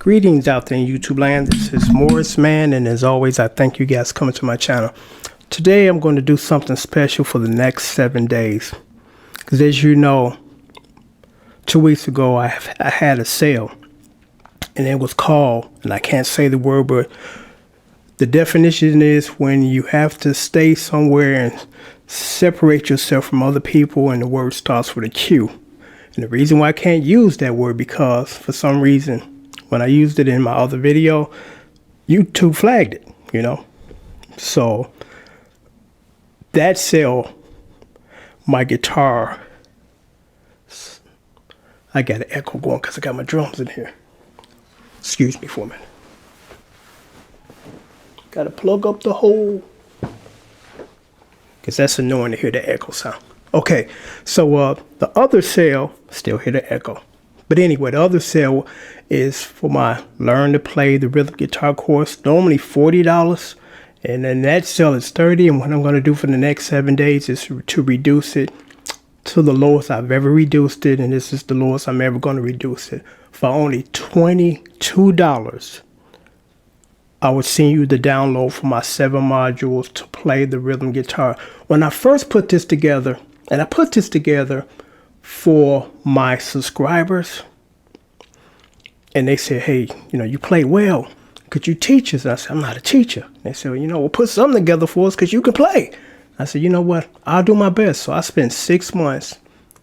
Greetings out there in YouTube land. This is Morris Man, and as always, I thank you guys for coming to my channel. Today, I'm going to do something special for the next 7 days. Because as you know, 2 weeks ago, I had a sale, and it was called, and I can't say the word, but the definition is when you have to stay somewhere and separate yourself from other people, and the word starts with a Q. And the reason why I can't use that word, because for some reason, when I used it in my other video, YouTube flagged it, you know. So that sale, my guitar, I got an echo going because I got my drums in here. Excuse me for a minute. Got to plug up the hole because that's annoying to hear the echo sound. Okay, so the other sale, still hear the echo. But anyway, the other sale is for my Learn to Play the Rhythm Guitar course. Normally $40, and then that sale is $30. And what I'm going to do for the next 7 days is to reduce it to the lowest I've ever reduced it, and this is the lowest I'm ever going to reduce it. For only $22, I will send you the download for my 7 modules to play the rhythm guitar. When I first put this together, and I put this together for my subscribers, and they said, hey, you know, you play well, could you teach us? And I said, I'm not a teacher. And they said, well, you know, we'll put something together for us because you can play. I said, you know what, I'll do my best. So I spent 6 months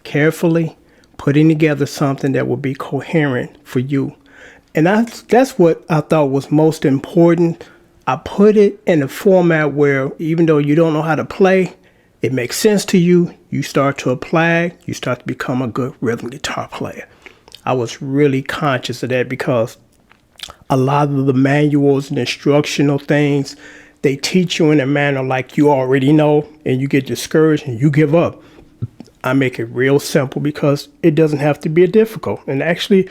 carefully putting together something that would be coherent for you. And that's what I thought was most important. I put it in a format where even though you don't know how to play, it makes sense to you. You start to apply, you start to become a good rhythm guitar player. I was really conscious of that because a lot of the manuals and instructional things, they teach you in a manner like you already know, and you get discouraged and you give up. I make it real simple because it doesn't have to be difficult. And actually,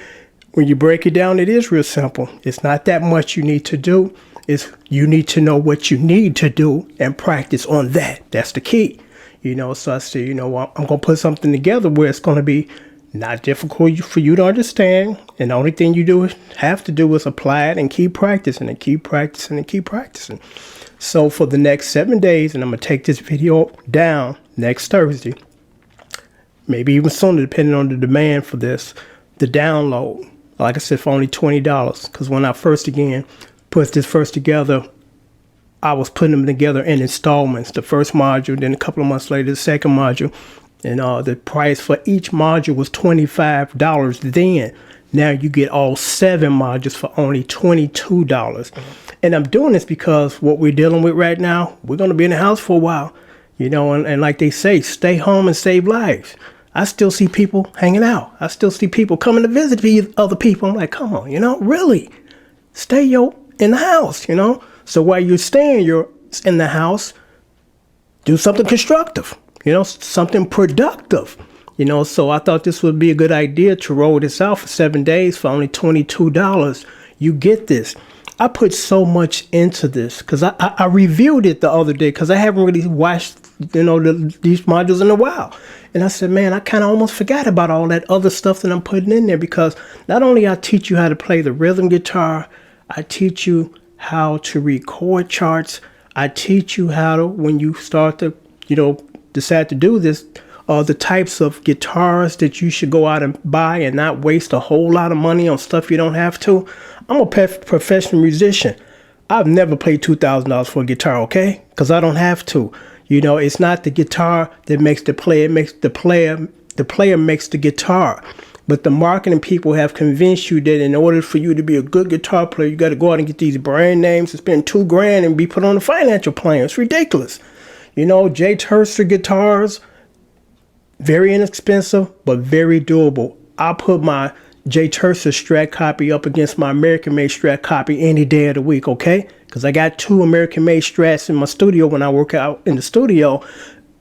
when you break it down, it is real simple. It's not that much you need to do. It's you need to know what you need to do and practice on that. That's the key. You know, so I said, you know, I'm going to put something together where it's going to be not difficult for you to understand. And the only thing you have to do is apply it and keep practicing and keep practicing and keep practicing. So for the next 7 days, and I'm going to take this video down next Thursday, maybe even sooner, depending on the demand for this, the download, like I said, for only $20. Because when I first put this first together, I was putting them together in installments. The first module, then a couple of months later, the second module. And the price for each module was $25 then. Now you get all 7 modules for only $22. And I'm doing this because what we're dealing with right now, we're going to be in the house for a while. You know, and like they say, stay home and save lives. I still see people hanging out. I still see people coming to visit these other people. I'm like, come on, you know, really? Stay in the house, you know? So while you're staying in the house, do something constructive, you know, something productive, you know. So I thought this would be a good idea to roll this out for 7 days for only $22. You get this. I put so much into this because I reviewed it the other day because I haven't really watched, you know, these modules in a while. And I said, man, I kind of almost forgot about all that other stuff that I'm putting in there because not only I teach you how to play the rhythm guitar, I teach you how to record charts. I teach you how to, when you start to, you know, decide to do this, the types of guitars that you should go out and buy and not waste a whole lot of money on stuff you don't have to. I'm a professional musician. I've never paid $2,000 for a guitar, okay? Because I don't have to. You know, it's not the guitar that makes the player, it makes the player makes the guitar. But the marketing people have convinced you that in order for you to be a good guitar player, you got to go out and get these brand names and spend $2 grand and be put on the financial plan. It's ridiculous. You know, J. Tercer guitars, very inexpensive, but very doable. I put my J. Tercer Strat copy up against my American-made Strat copy any day of the week, okay? Because I got 2 American-made Strats in my studio when I work out in the studio.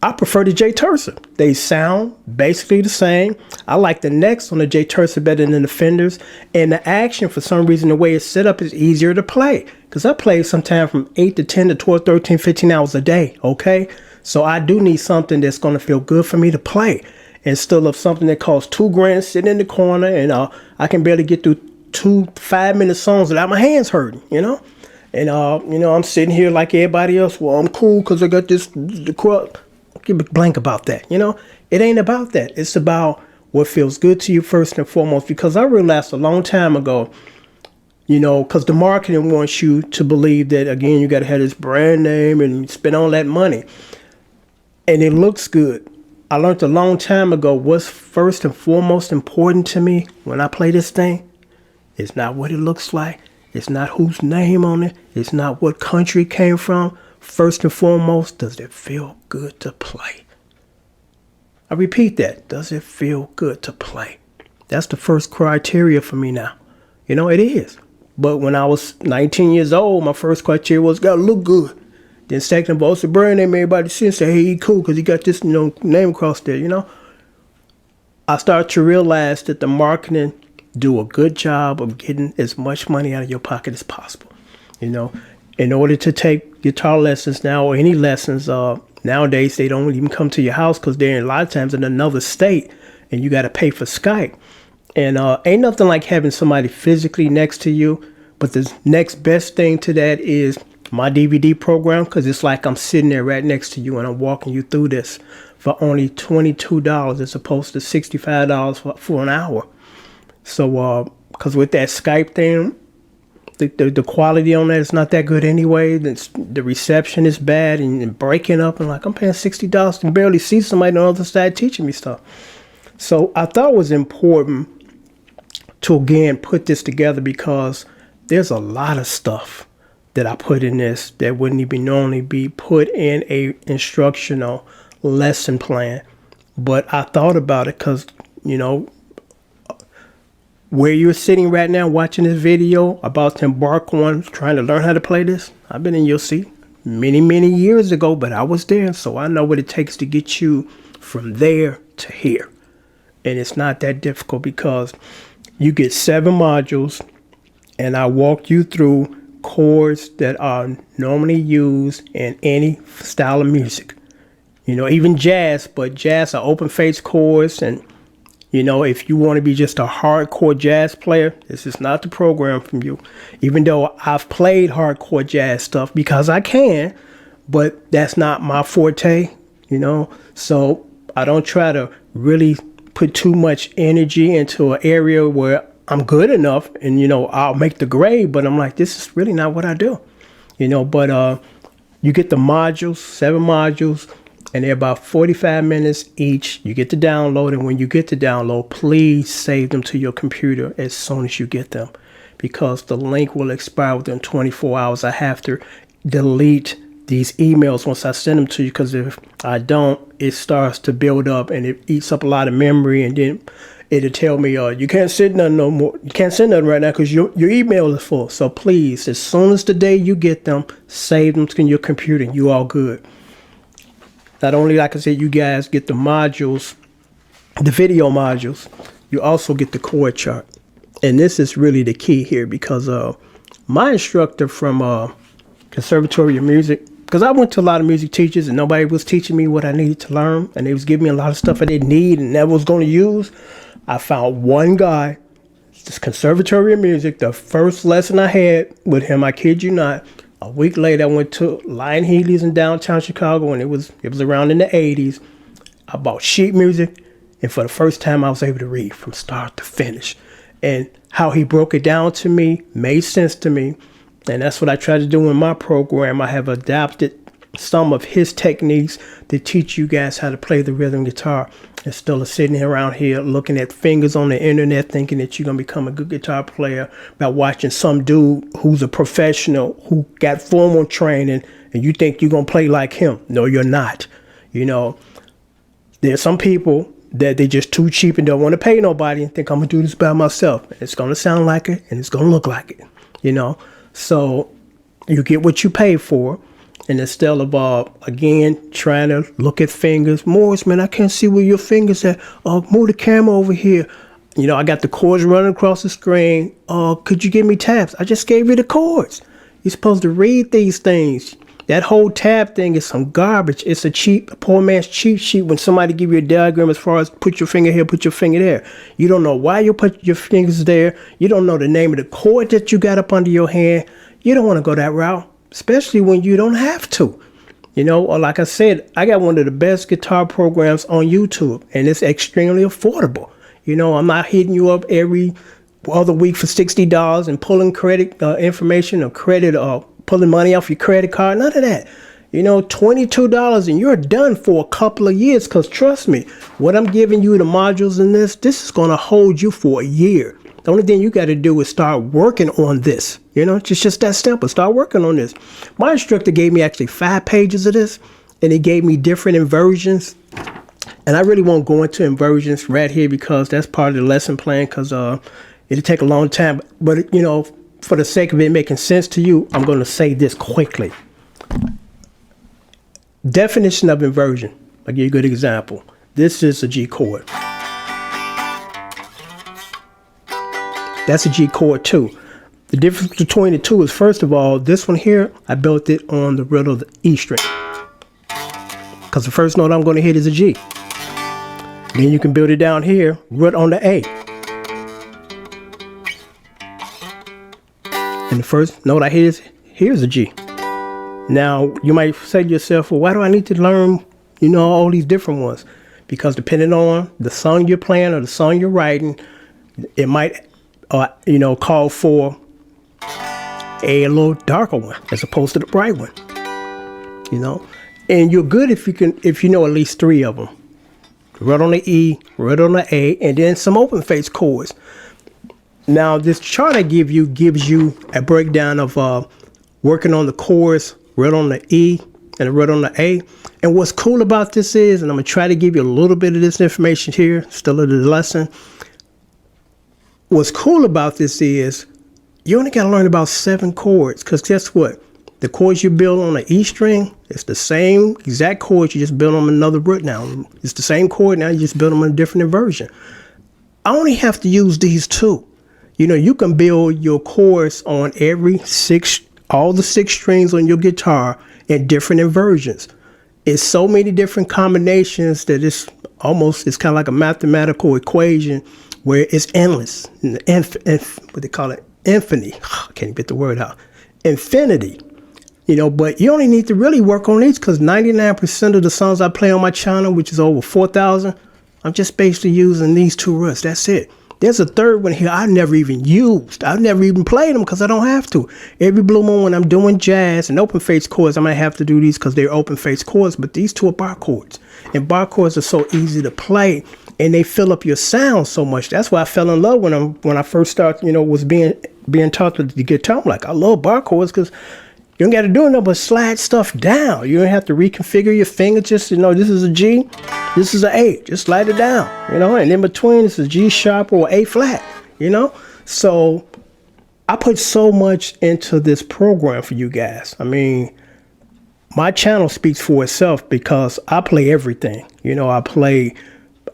I prefer the J. Tercer. They sound basically the same. I like the necks on the J. Tercer better than the Fenders. And the action, for some reason, the way it's set up is easier to play. Because I play sometimes from 8 to 10 to 12, 13, 15 hours a day, okay? So I do need something that's going to feel good for me to play. Instead of something that costs $2 grand sitting in the corner and I can barely get through 2 5-minute songs without my hands hurting, you know. And I'm sitting here like everybody else. Well, I'm cool because I got the quote. Give a blank about that, you know. It ain't about that. It's about what feels good to you first and foremost. Because I realized a long time ago, you know, because the marketing wants you to believe that, again, you got to have this brand name and spend all that money. And it looks good. I learned a long time ago what's first and foremost important to me when I play this thing. It's not what it looks like. It's not whose name on it. It's not what country it came from. First and foremost, does it feel good to play? I repeat that. Does it feel good to play? That's the first criteria for me now. You know, it is. But when I was 19 years old, my first criteria was gotta look good. Then second of all, it's a brand name. Everybody see and say, hey, he cool because he got this, you know, name across there, you know. I started to realize that the marketing do a good job of getting as much money out of your pocket as possible. You know, in order to take guitar lessons now or any lessons, nowadays they don't even come to your house because they're a lot of times in another state and you got to pay for Skype. And ain't nothing like having somebody physically next to you. But the next best thing to that is my DVD program, because it's like I'm sitting there right next to you and I'm walking you through this for only $22 as opposed to $65 for an hour. So, because with that Skype thing, the quality on that is not that good anyway. The reception is bad and breaking up. And like, I'm paying $60 to barely see somebody on the other side teaching me stuff. So I thought it was important to, again, put this together because there's a lot of stuff that I put in this that wouldn't even normally be put in a instructional lesson plan. But I thought about it because, you know, where you're sitting right now watching this video about to embark on trying to learn how to play this, I've been in your seat many years ago, but I was there, so I know what it takes to get you from there to here. And it's not that difficult because you get 7 modules and I walk you through chords that are normally used in any style of music. You know, even jazz, but jazz are open face chords. And you know, if you want to be just a hardcore jazz player, this is not the program for you. Even though I've played hardcore jazz stuff because I can, but that's not my forte, you know. So I don't try to really put too much energy into an area where I'm good enough and, you know, I'll make the grade, but I'm like, this is really not what I do, you know. But you get the modules, 7 modules, and they're about 45 minutes each. You get to download, and when you get to download, please save them to your computer as soon as you get them because the link will expire within 24 hours. I have to delete these emails once I send them to you because if I don't, it starts to build up and it eats up a lot of memory, and then it'll tell me, you can't send nothing no more. You can't send nothing right now because your email is full. So please, as soon as the day you get them, save them to your computer and you all good. Not only, like I said, you guys get the modules, the video modules, you also get the chord chart. And this is really the key here because my instructor from Conservatory of Music, because I went to a lot of music teachers and nobody was teaching me what I needed to learn. And they was giving me a lot of stuff I didn't need and never was going to use. I found one guy, this Conservatory of Music, the first lesson I had with him, I kid you not. A week later, I went to Lion Healy's in downtown Chicago, and it was around in the 80s. I bought sheet music, and for the first time, I was able to read from start to finish. And how he broke it down to me made sense to me, and that's what I try to do in my program. I have adapted some of his techniques to teach you guys how to play the rhythm guitar instead of sitting around here looking at fingers on the internet thinking that you're going to become a good guitar player by watching some dude who's a professional who got formal training and you think you're going to play like him. No, you're not. You know, there's some people that they're just too cheap and don't want to pay nobody and think I'm going to do this by myself. It's going to sound like it and it's going to look like it, you know. So you get what you pay for. And instead of, again, trying to look at fingers, Morris, man, I can't see where your fingers at. Move the camera over here. You know, I got the chords running across the screen. Could you give me tabs? I just gave you the chords. You're supposed to read these things. That whole tab thing is some garbage. It's a poor man's cheat sheet when somebody give you a diagram as far as put your finger here, put your finger there. You don't know why you put your fingers there. You don't know the name of the chord that you got up under your hand. You don't want to go that route, especially when you don't have to. You know, or like I said, I got one of the best guitar programs on YouTube, and it's extremely affordable. You know, I'm not hitting you up every other week for $60 and pulling credit information or credit or pulling money off your credit card. None of that. You know, $22 and you're done for a couple of years. Because trust me, what I'm giving you, the modules in this is going to hold you for a year. The only thing you got to do is start working on this. You know, it's just that simple. Start working on this. My instructor gave me actually 5 pages of this, and he gave me different inversions. And I really won't go into inversions right here because that's part of the lesson plan, because it'll take a long time. But, you know, for the sake of it making sense to you, I'm going to say this quickly. Definition of inversion. I'll give you a good example. This is a G chord. That's a G chord too. The difference between the two is, first of all, this one here, I built it on the root of the E string, because the first note I'm going to hit is a G. Then you can build it down here, root on the A. And the first note I hit is, here's a G. Now, you might say to yourself, well, why do I need to learn, you know, all these different ones? Because depending on the song you're playing or the song you're writing, it might, you know, call for a little darker one as opposed to the bright one, you know. And you're good if you know at least 3 of them. Root on the E, root on the A, and then some open face chords. Now, this chart I give you gives you a breakdown of working on the chords, root on the E, and a root on the A. And what's cool about this is, and I'm going to try to give you a little bit of this information here, still in the lesson. What's cool about this is you only got to learn about 7 chords, because guess what? The chords you build on the E string, it's the same exact chords, you just build them another root now. It's the same chord now, you just build them in a different inversion. I only have to use these 2. You know, you can build your chords on all the 6 strings on your guitar in different inversions. It's so many different combinations that it's kind of like a mathematical equation where it's endless. What they call it? Infinity. I can't even get the word out. Infinity. You know, but you only need to really work on these, because 99% of the songs I play on my channel, which is over 4,000, I'm just basically using these 2 roots. That's it. There's a third one here I never even used. I've never even played them because I don't have to. Every blue moon when I'm doing jazz and open face chords, I'm going to have to do these because they're open face chords. But these 2 are bar chords. And bar chords are so easy to play, and they fill up your sound so much. That's why I fell in love when I first started, you know, was being taught the guitar. I'm like, I love bar chords because you don't got to do nothing but slide stuff down. You don't have to reconfigure your finger. Just, you know, this is a G, this is an A. Just slide it down, you know. And in between, it's a G sharp or A flat, you know. So I put so much into this program for you guys. I mean, my channel speaks for itself because I play everything. You know, I play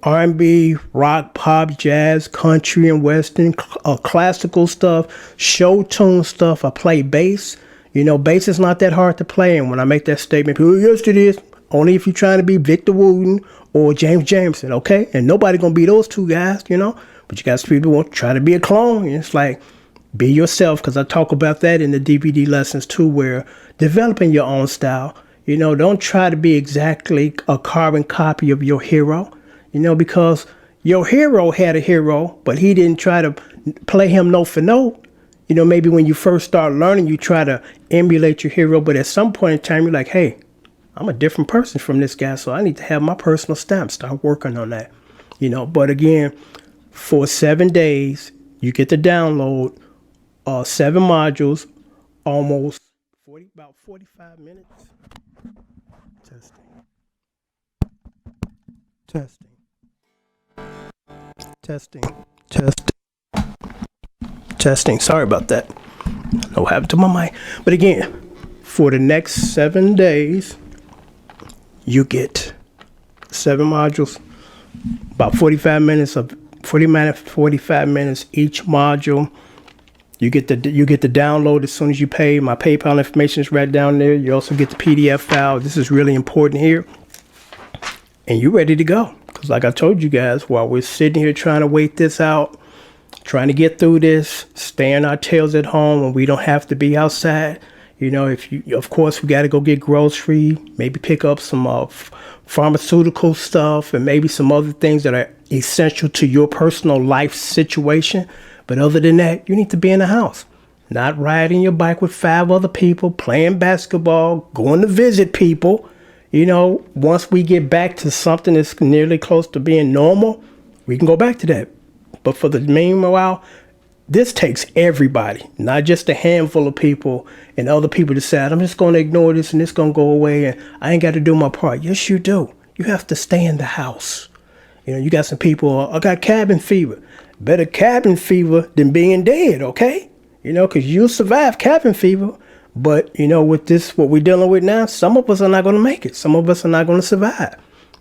R&B, rock, pop, jazz, country, and western, classical stuff, show tune stuff. I play bass. You know, bass is not that hard to play. And when I make that statement, people, yes, it is. Only if you're trying to be Victor Wooten or James Jameson, okay? And nobody gonna be those 2 guys, you know? But you got people who want to try to be a clone. And it's like, be yourself, because I talk about that in the DVD lessons too, where developing your own style. You know, don't try to be exactly a carbon copy of your hero, you know, because your hero had a hero, but he didn't try to play him note for note. You know, maybe when you first start learning, you try to emulate your hero, but at some point in time, you're like, hey, I'm a different person from this guy, so I need to have my personal stamp. Start working on that, you know. But again, for 7 days, you get to download 7 modules, about 45 minutes. Testing. Sorry about that. I don't know what happened to my mic. But again, for the next 7 days, you get 7 modules, about 45 minutes each module. You get the download as soon as you pay. My PayPal information is right down there. You also get the PDF file. This is really important here. And you're ready to go. Because like I told you guys, while we're sitting here trying to wait this out, trying to get through this, staying our tails at home when we don't have to be outside. You know, of course, we got to go get grocery, maybe pick up some pharmaceutical stuff and maybe some other things that are essential to your personal life situation. But other than that, you need to be in the house, not riding your bike with 5 other people, playing basketball, going to visit people. You know, once we get back to something that's nearly close to being normal, we can go back to that. But for the meanwhile, this takes everybody, not just a handful of people, and other people decide, I'm just going to ignore this and it's going to go away and I ain't got to do my part. Yes, you do. You have to stay in the house. You know, you got some people, I got cabin fever. Better cabin fever than being dead, okay? You know, because you'll survive cabin fever. But, you know, with this, what we're dealing with now, some of us are not going to make it. Some of us are not going to survive,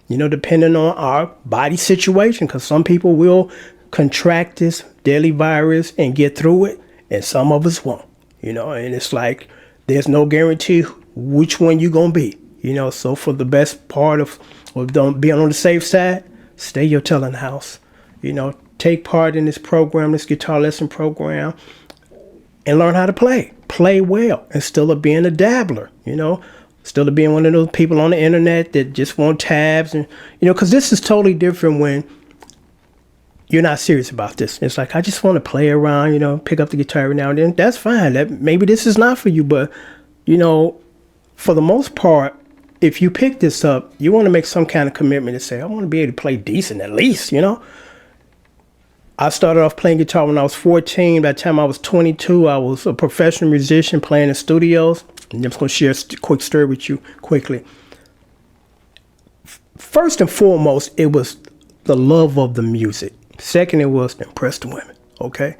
you know, depending on our body situation, because some people will contract this deadly virus and get through it, and some of us won't, you know, and it's like there's no guarantee which one you're going to be, you know. So for the best part of being on the safe side, stay your tail in the house, you know. Take part in this program, this guitar lesson program, and learn how to play well, instead of being a dabbler, you know, instead of being one of those people on the internet that just want tabs. And, you know, because this is totally different when you're not serious about this. It's like, I just want to play around, you know, pick up the guitar every now and then. That's fine. Maybe this is not for you, but, you know, for the most part, if you pick this up, you want to make some kind of commitment to say, I want to be able to play decent at least, you know. I started off playing guitar when I was 14. By the time I was 22, I was a professional musician playing in studios. And I'm just going to share a quick story with you quickly. First and foremost, it was the love of the music. Second, it was to impress the women, okay?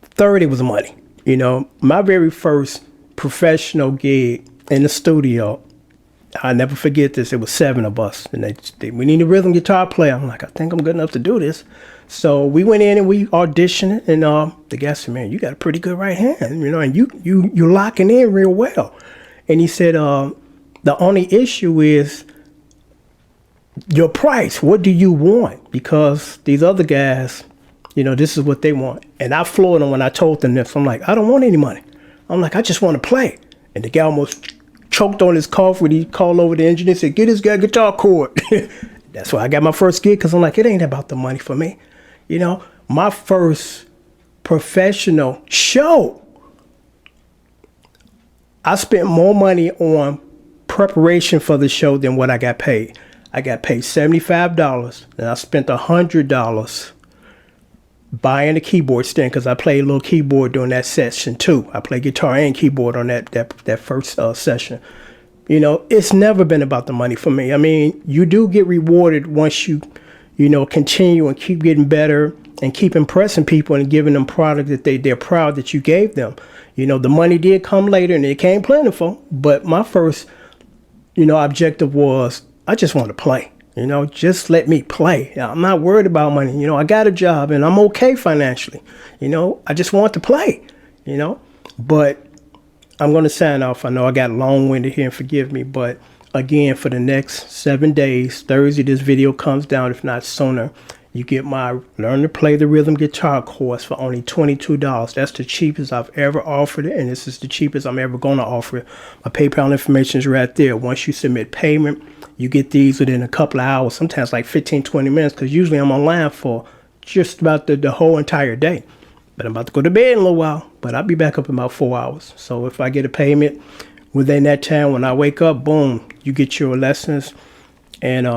Third, it was money. You know, my very first professional gig in the studio, I'll never forget this. It was 7 of us. And we need a rhythm guitar player. I'm like, I think I'm good enough to do this. So we went in and we auditioned, and the guy said, man, you got a pretty good right hand, you know, and you're locking in real well. And he said, the only issue is your price. What do you want? Because these other guys, you know, this is what they want. And I floored them when I told them this. I'm like, I don't want any money. I'm like, I just want to play. And the guy almost choked on his cough when he called over the engineer and said, get this guy a guitar chord. That's why I got my first gig, because I'm like, it ain't about the money for me. You know, my first professional show, I spent more money on preparation for the show than what I got paid. I got paid $75, and I spent $100 buying a keyboard stand, because I played a little keyboard during that session too. I played guitar and keyboard on that first session. You know, it's never been about the money for me. I mean, you do get rewarded once you know, continue and keep getting better and keep impressing people and giving them product that they're proud that you gave them. You know, the money did come later and it came plentiful, but my first, you know, objective was, I just want to play, you know, just let me play. I'm not worried about money. You know, I got a job and I'm okay financially. You know, I just want to play, you know, but I'm going to sign off. I know I got long-winded here and forgive me, but again, for the next 7 days, Thursday, this video comes down, if not sooner, you get my Learn to Play the Rhythm Guitar course for only $22. That's the cheapest I've ever offered it, and this is the cheapest I'm ever going to offer it. My PayPal information is right there. Once you submit payment, you get these within a couple of hours, sometimes like 15, 20 minutes, because usually I'm online for just about the whole entire day. But I'm about to go to bed in a little while, but I'll be back up in about 4 hours. So if I get a payment within that time, when I wake up, boom, you get your lessons, and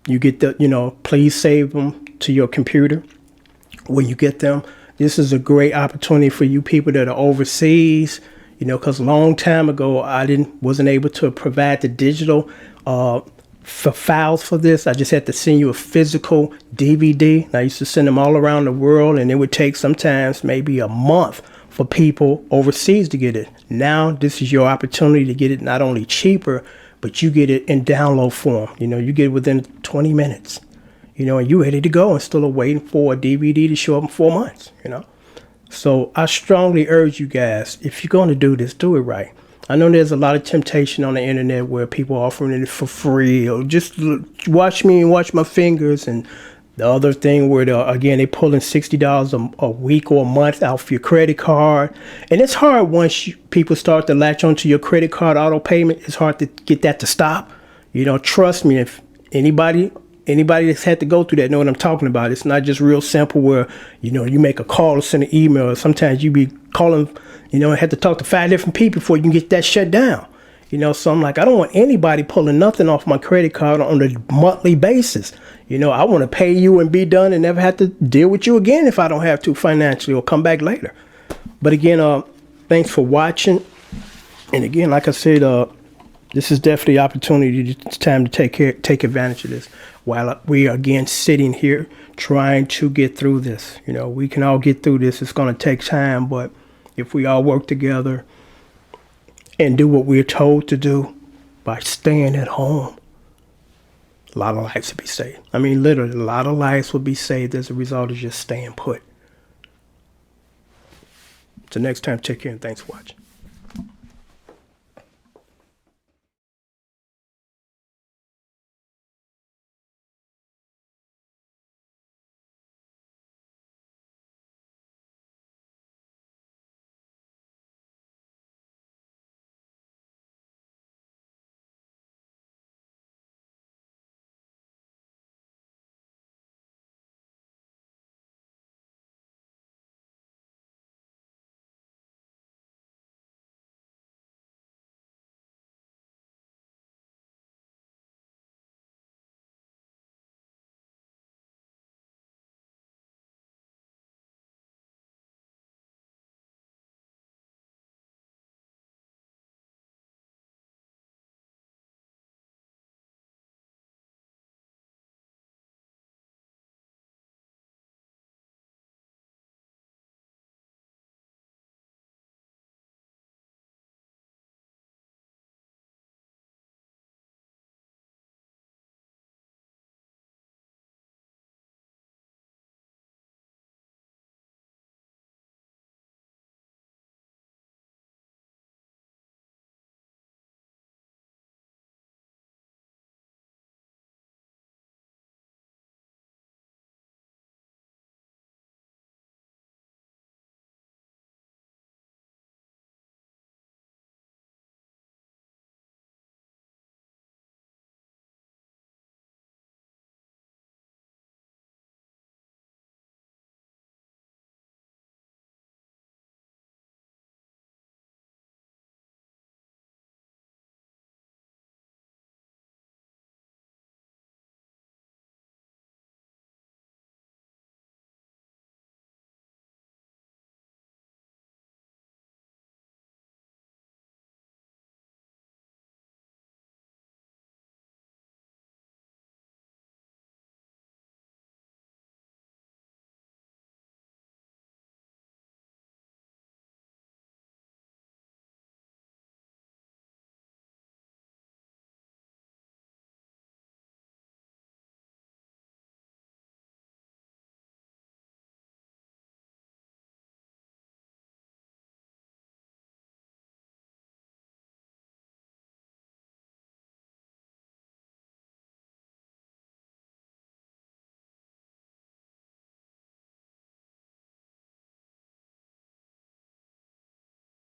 you get the, you know, please save them to your computer when you get them. This is a great opportunity for you people that are overseas, you know, because a long time ago, I wasn't able to provide the digital for files for this. I just had to send you a physical DVD. And I used to send them all around the world, and it would take sometimes maybe a month for people overseas to get it. Now, this is your opportunity to get it not only cheaper, but you get it in download form. You know, you get it within 20 minutes, you know, and you're ready to go instead of waiting for a DVD to show up in 4 months, you know. So I strongly urge you guys, if you're going to do this, do it right. I know there's a lot of temptation on the internet where people are offering it for free, or just watch me and watch my fingers. And the other thing where, again, they're pulling $60 a week or a month off your credit card. And it's hard once people start to latch onto your credit card auto payment. It's hard to get that to stop. Trust me, if anybody that's had to go through that know what I'm talking about. It's not just real simple where, you make a call or send an email. Sometimes you be calling, and have to talk to 5 different people before you can get that shut down. So I'm like, I don't want anybody pulling nothing off my credit card on a monthly basis. I want to pay you and be done and never have to deal with you again if I don't have to financially, or come back later. But again, thanks for watching. And again, like I said, this is definitely an opportunity. It's time to take advantage of this while we are again sitting here trying to get through this. We can all get through this. It's going to take time, but if we all work together and do what we're told to do by staying at home, a lot of lives will be saved. I mean, literally, a lot of lives will be saved as a result of just staying put. Till next time, take care and thanks for watching.